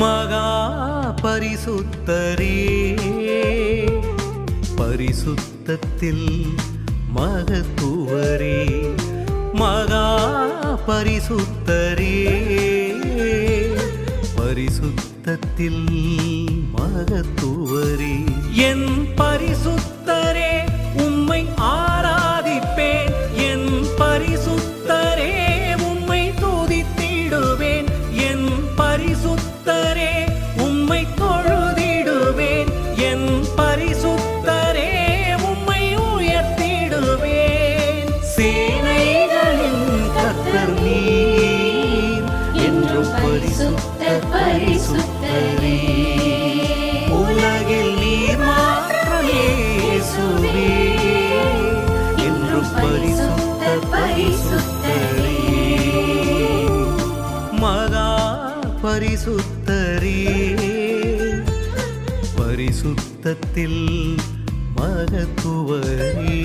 மகா பரிசுத்தரே, பரிசுத்தத்தில் மகத்துவரே, மகா பரிசுத்தரே, பரிசுத்தத்தில் மகத்துவரே. என் பரிசுத்தரே உம்மை ஆராதிப்பேன், என் பரிசுத்தரே உம்மை துதித்திடுவேன், என் பரிசுத்தரே உம்மை தொழுதிடுவேன், என் பரிசுத்தரே உம்மை உயர்த்திடுவேன். சேனைகளின் கர்த்தர் நீர் என்றும் பரிசுத்தர் பரிசுத்தரே. உலகில் நீர் மாத்திரமே இயேசுவே என்றும் பரிசுத்தர் பரிசுத்தரே. மகா பரிசுத்தரே, பரிசுத்தத்தில் மகத்துவரே.